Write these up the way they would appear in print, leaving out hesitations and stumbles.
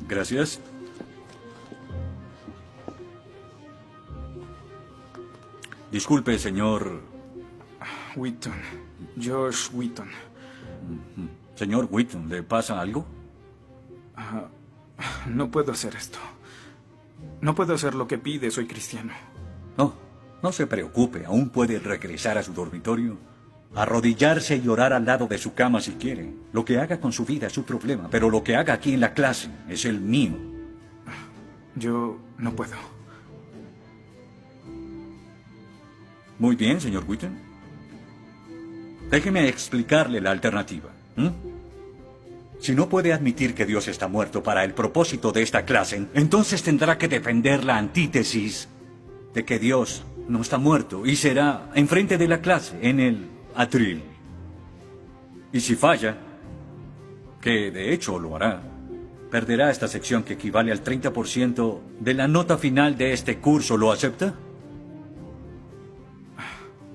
Gracias. Disculpe, señor... Wheaton. George Wheaton. Señor Wheaton, ¿le pasa algo? No puedo hacer esto. No puedo hacer lo que pide, soy cristiano. No, no se preocupe, aún puede regresar a su dormitorio, arrodillarse y orar al lado de su cama si quiere. Lo que haga con su vida es su problema, pero lo que haga aquí en la clase es el mío. Yo no puedo. Muy bien, señor Wheaton. Déjeme explicarle la alternativa. Si no puede admitir que Dios está muerto para el propósito de esta clase, entonces tendrá que defender la antítesis de que Dios no está muerto y será enfrente de la clase, en el atril. Y si falla, que de hecho lo hará, perderá esta sección que equivale al 30% de la nota final de este curso. ¿Lo acepta?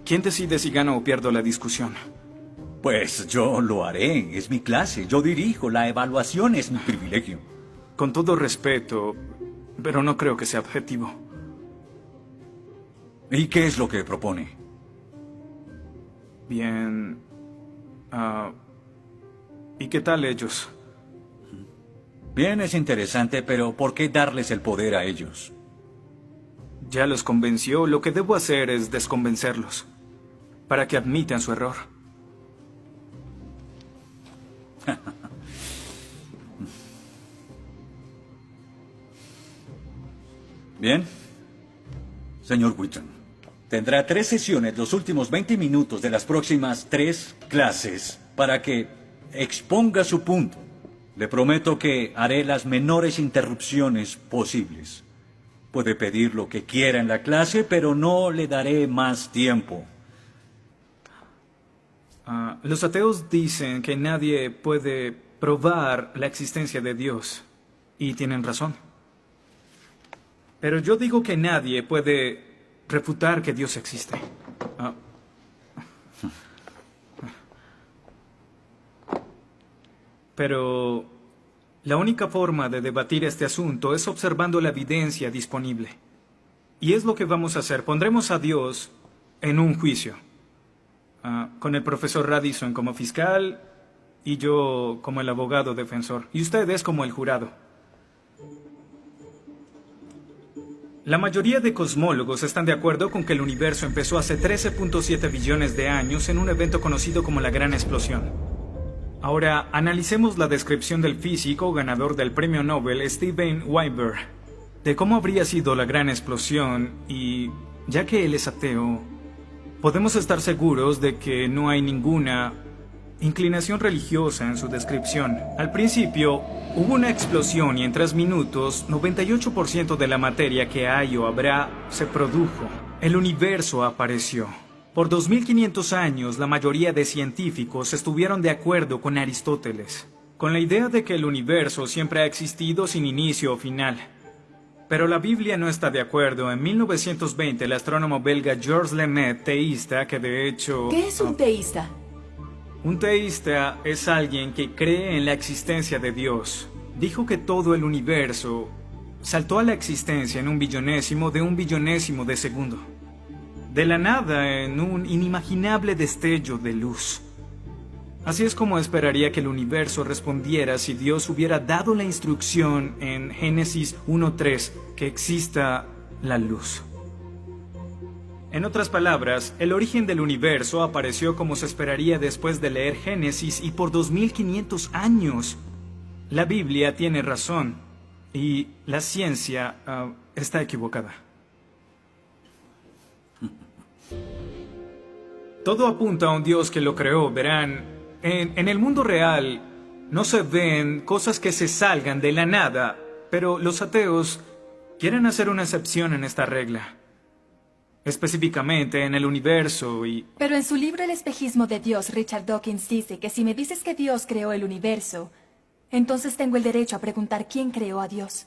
¿Quién decide si gano o pierdo la discusión? Pues yo lo haré. Es mi clase. Yo dirijo. La evaluación es mi privilegio. Con todo respeto, pero no creo que sea objetivo. ¿Y qué es lo que propone? Bien... ¿y qué tal ellos? Bien, es interesante, pero ¿por qué darles el poder a ellos? Ya los convenció. Lo que debo hacer es desconvencerlos, para que admitan su error. Bien. Señor Wheaton, tendrá 3 sesiones los últimos 20 minutos de las próximas 3 clases para que exponga su punto. Le prometo que haré las menores interrupciones posibles. Puede pedir lo que quiera en la clase, pero no le daré más tiempo. Los ateos dicen que nadie puede probar la existencia de Dios. Y tienen razón. Pero yo digo que nadie puede refutar que Dios existe. Pero la única forma de debatir este asunto es observando la evidencia disponible. Y es lo que vamos a hacer. Pondremos a Dios en un juicio. Con el profesor Radisson como fiscal y yo como el abogado defensor. Y ustedes como el jurado. La mayoría de cosmólogos están de acuerdo con que el universo empezó hace 13.7 billones de años en un evento conocido como la Gran Explosión. Ahora, analicemos la descripción del físico ganador del premio Nobel Steven Weinberg de cómo habría sido la Gran Explosión y, ya que él es ateo, podemos estar seguros de que no hay ninguna inclinación religiosa en su descripción. Al principio, hubo una explosión y en 3 minutos, 98% de la materia que hay o habrá se produjo. El universo apareció. Por 2500 años, la mayoría de científicos estuvieron de acuerdo con Aristóteles, con la idea de que el universo siempre ha existido sin inicio o final. Pero la Biblia no está de acuerdo. En 1920, el astrónomo belga Georges Lemaitre, teísta, que de hecho... ¿Qué es un teísta? Un teísta es alguien que cree en la existencia de Dios. Dijo que todo el universo saltó a la existencia en 1/billonésimo de 1/billonésimo de segundo. De la nada, en un inimaginable destello de luz. Así es como esperaría que el universo respondiera si Dios hubiera dado la instrucción en Génesis 1:3 que exista la luz. En otras palabras, el origen del universo apareció como se esperaría después de leer Génesis y por 2500 años. La Biblia tiene razón y la ciencia está equivocada. Todo apunta a un Dios que lo creó. Verán, en el mundo real no se ven cosas que se salgan de la nada, pero los ateos quieren hacer una excepción en esta regla. Específicamente en el universo y... Pero en su libro El espejismo de Dios, Richard Dawkins dice que si me dices que Dios creó el universo, entonces tengo el derecho a preguntar quién creó a Dios.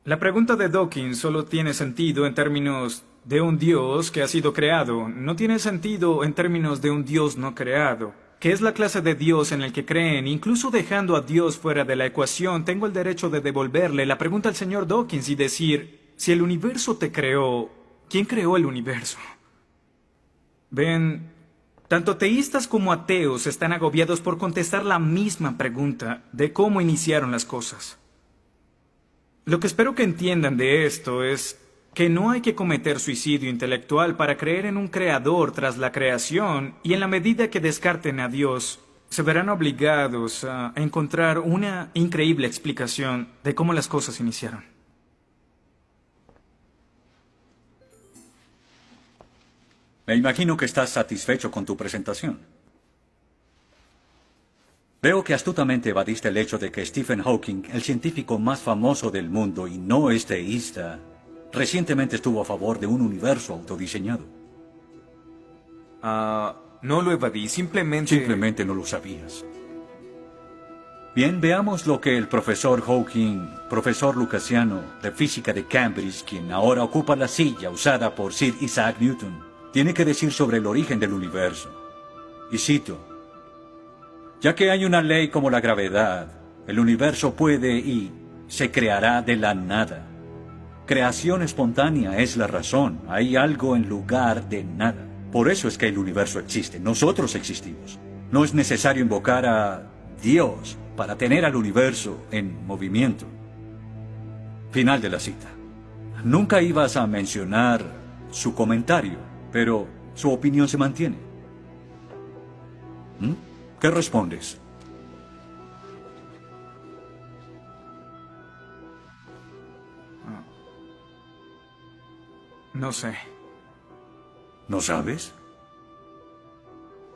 La pregunta de Dawkins solo tiene sentido en términos de un Dios que ha sido creado. No tiene sentido en términos de un Dios no creado. que es la clase de Dios en el que creen, incluso dejando a Dios fuera de la ecuación, tengo el derecho de devolverle la pregunta al señor Dawkins y decir, si el universo te creó, ¿quién creó el universo? Ven, tanto teístas como ateos están agobiados por contestar la misma pregunta de cómo iniciaron las cosas. Lo que espero que entiendan de esto es que no hay que cometer suicidio intelectual para creer en un creador tras la creación, y en la medida que descarten a Dios, se verán obligados a encontrar una increíble explicación de cómo las cosas iniciaron. Me imagino que estás satisfecho con tu presentación. Veo que astutamente evadiste el hecho de que Stephen Hawking, el científico más famoso del mundo y no es teísta, recientemente estuvo a favor de un universo autodiseñado. No lo evadí, Simplemente no lo sabías. Bien, veamos lo que el profesor Hawking, profesor lucasiano de física de Cambridge, quien ahora ocupa la silla usada por Sir Isaac Newton, tiene que decir sobre el origen del universo. Y cito: ya que hay una ley como la gravedad, el universo puede y se creará de la nada. Creación espontánea es la razón. Hay algo en lugar de nada. Por eso es que el universo existe. Nosotros existimos. No es necesario invocar a Dios para tener al universo en movimiento. Final de la cita. Nunca ibas a mencionar su comentario, pero su opinión se mantiene. ¿Qué respondes? No sé. ¿No sabes?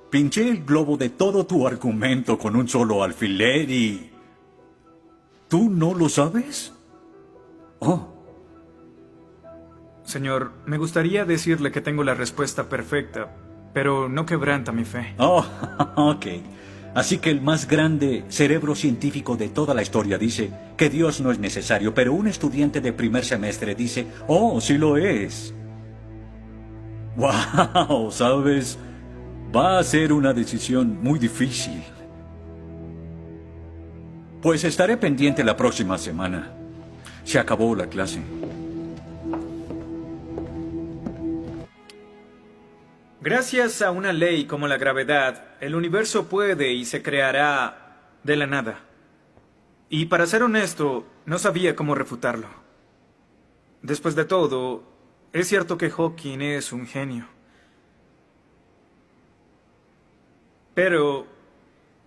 Pinché el globo de todo tu argumento con un solo alfiler y... ¿tú no lo sabes? Oh. Señor, me gustaría decirle que tengo la respuesta perfecta, pero no quebranta mi fe. Oh, ok. Así que el más grande cerebro científico de toda la historia dice que Dios no es necesario, pero un estudiante de primer semestre dice, oh, sí lo es. Wow, ¿sabes? Va a ser una decisión muy difícil. Pues estaré pendiente la próxima semana. Se acabó la clase. Gracias a una ley como la gravedad, el universo puede y se creará de la nada. Y para ser honesto, no sabía cómo refutarlo. Después de todo, es cierto que Hawking es un genio. Pero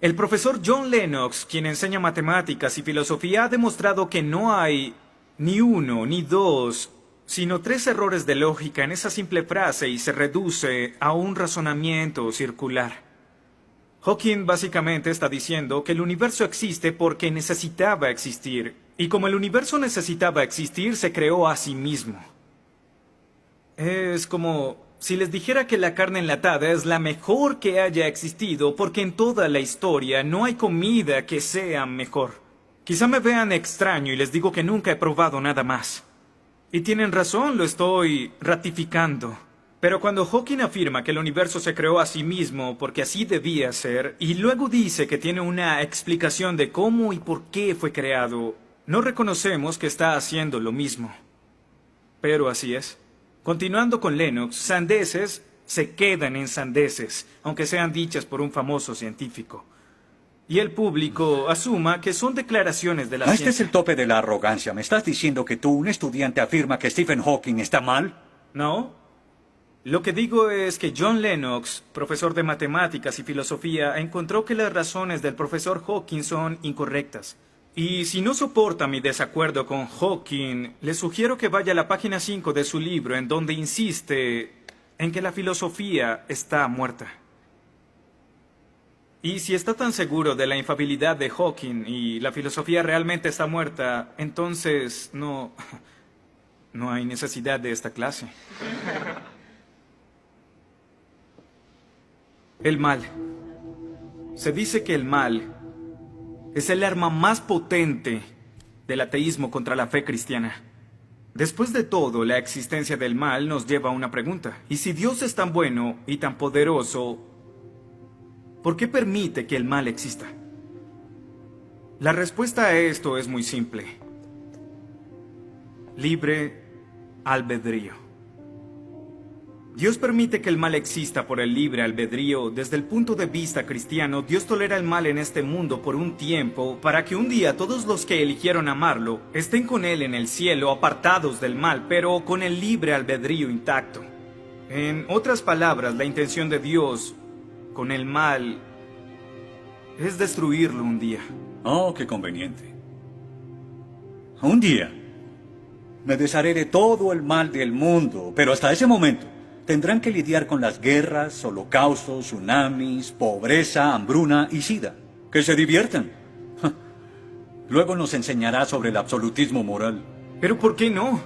el profesor John Lennox, quien enseña matemáticas y filosofía, ha demostrado que no hay ni uno ni dos, sino 3 errores de lógica en esa simple frase y se reduce a un razonamiento circular. Hawking básicamente está diciendo que el universo existe porque necesitaba existir, y como el universo necesitaba existir, se creó a sí mismo. Es como si les dijera que la carne enlatada es la mejor que haya existido porque en toda la historia no hay comida que sea mejor. Quizá me vean extraño y les digo que nunca he probado nada más. Y tienen razón, lo estoy ratificando. Pero cuando Hawking afirma que el universo se creó a sí mismo porque así debía ser, y luego dice que tiene una explicación de cómo y por qué fue creado, no reconocemos que está haciendo lo mismo. Pero así es. Continuando con Lennox, sandeces se quedan en sandeces, aunque sean dichas por un famoso científico. Y el público asuma que son declaraciones de la ciencia. Este es el tope de la arrogancia. ¿Me estás diciendo que tú, un estudiante, afirma que Stephen Hawking está mal? No. Lo que digo es que John Lennox, profesor de matemáticas y filosofía, encontró que las razones del profesor Hawking son incorrectas. Y si no soporta mi desacuerdo con Hawking, le sugiero que vaya a la página 5 de su libro, en donde insiste en que la filosofía está muerta. Y si está tan seguro de la infalibilidad de Hawking y la filosofía realmente está muerta, entonces no hay necesidad de esta clase. El mal. Se dice que el mal es el arma más potente del ateísmo contra la fe cristiana. Después de todo, la existencia del mal nos lleva a una pregunta. ¿Y si Dios es tan bueno y tan poderoso, ¿por qué permite que el mal exista? La respuesta a esto es muy simple. Libre albedrío. Dios permite que el mal exista por el libre albedrío. Desde el punto de vista cristiano, Dios tolera el mal en este mundo por un tiempo, para que un día todos los que eligieron amarlo estén con Él en el cielo, apartados del mal, pero con el libre albedrío intacto. En otras palabras, la intención de Dios con el mal es destruirlo un día. Oh, qué conveniente. Un día me desharé de todo el mal del mundo, pero hasta ese momento tendrán que lidiar con las guerras, holocaustos, tsunamis, pobreza, hambruna y sida. Que se diviertan. Luego nos enseñará sobre el absolutismo moral. ¿Pero por qué no?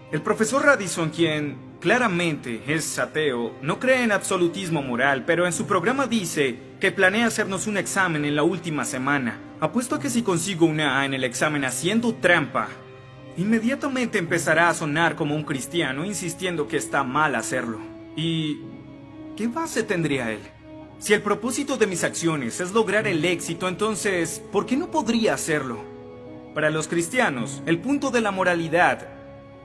El profesor Radisson, quien claramente es ateo, no cree en absolutismo moral, pero en su programa dice que planea hacernos un examen en la última semana. Apuesto a que si consigo una A en el examen haciendo trampa, inmediatamente empezará a sonar como un cristiano, insistiendo que está mal hacerlo. ¿Y qué base tendría él? Si el propósito de mis acciones es lograr el éxito, entonces, ¿por qué no podría hacerlo? Para los cristianos, el punto de la moralidad,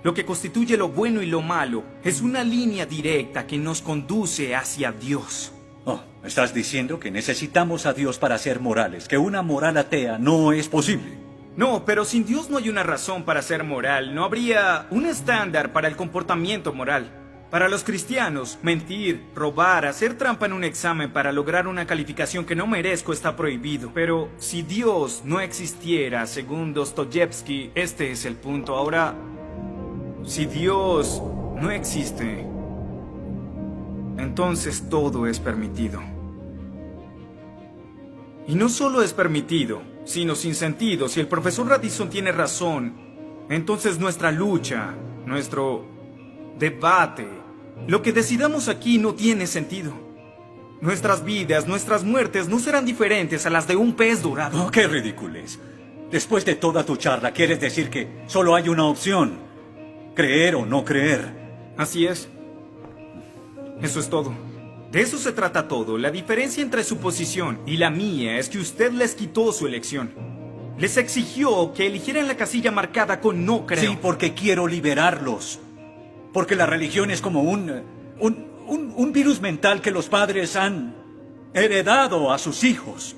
lo que constituye lo bueno y lo malo, es una línea directa que nos conduce hacia Dios. Oh, estás diciendo que necesitamos a Dios para ser morales, que una moral atea no es posible. No, pero sin Dios no hay una razón para ser moral, no habría un estándar para el comportamiento moral. Para los cristianos, mentir, robar, hacer trampa en un examen para lograr una calificación que no merezco está prohibido. Pero si Dios no existiera, según Dostoyevsky, este es el punto. Ahora, si Dios no existe, entonces todo es permitido. Y no solo es permitido, sino sin sentido. Si el profesor Radisson tiene razón, entonces nuestra lucha, nuestro debate, lo que decidamos aquí no tiene sentido. Nuestras vidas, nuestras muertes no serán diferentes a las de un pez dorado. Oh, qué ridiculez. Después de toda tu charla, ¿quieres decir que solo hay una opción? Creer o no creer. Así es. Eso es todo. De eso se trata todo. La diferencia entre su posición y la mía es que usted les quitó su elección. Les exigió que eligieran la casilla marcada con no creo. Sí, porque quiero liberarlos. Porque la religión es como un virus mental que los padres han heredado a sus hijos.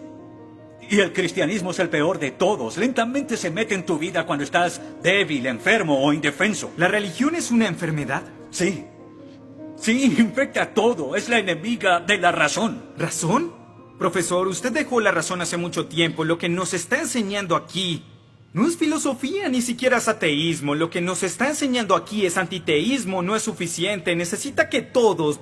Y el cristianismo es el peor de todos. Lentamente se mete en tu vida cuando estás débil, enfermo o indefenso. ¿La religión es una enfermedad? Sí. Sí, infecta todo. Es la enemiga de la razón. ¿Razón? Profesor, usted dejó la razón hace mucho tiempo. Lo que nos está enseñando aquí no es filosofía, ni siquiera es ateísmo. Lo que nos está enseñando aquí es antiteísmo. No es suficiente. Necesita que todos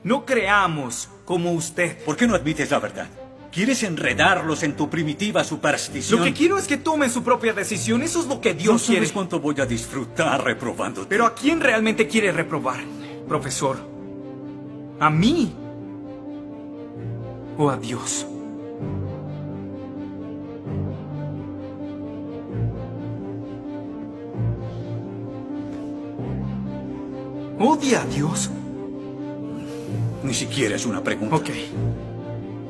no creamos como usted. ¿Por qué no admites la verdad? ¿Quieres enredarlos en tu primitiva superstición? Lo que quiero es que tomen su propia decisión. Eso es lo que Dios no sabes quiere. cuánto voy a disfrutar reprobándote. Pero ¿a quién realmente quiere reprobar, profesor? ¿A mí? ¿O a Dios? ¿Odia a Dios? Ni siquiera es una pregunta. Ok.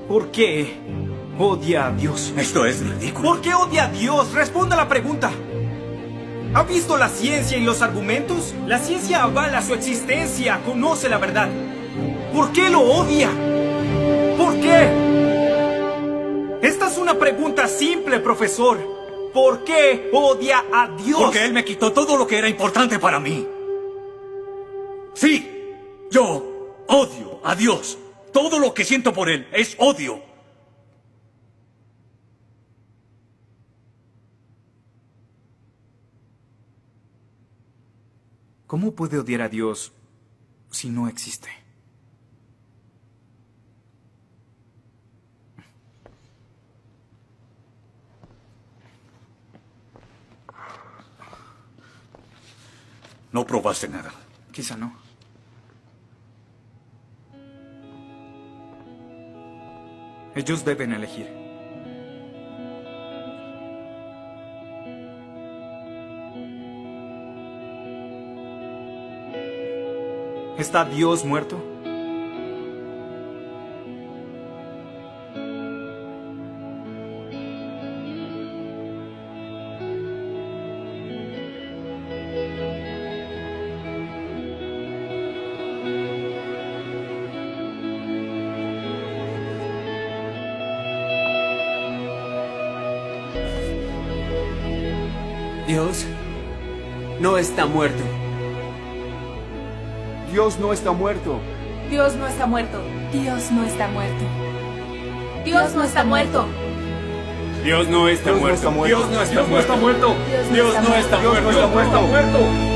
¿Por qué odia a Dios? Esto es ridículo. ¿Por qué odia a Dios? Responda la pregunta. ¿Ha visto la ciencia y los argumentos? La ciencia avala su existencia, conoce la verdad. ¿Por qué lo odia? ¿Por qué? Esta es una pregunta simple, profesor. ¿Por qué odia a Dios? Porque Él me quitó todo lo que era importante para mí. Sí, yo odio a Dios. Todo lo que siento por Él es odio. ¿Cómo puede odiar a Dios si no existe? No probaste nada. Quizá no. Ellos deben elegir. ¿Está Dios muerto? Dios no está muerto. Dios no está muerto. Dios no está muerto. Dios no está muerto. Dios no está muerto. Dios no está muerto. Dios no está muerto. Dios no está muerto. Dios no está muerto. Dios no está muerto.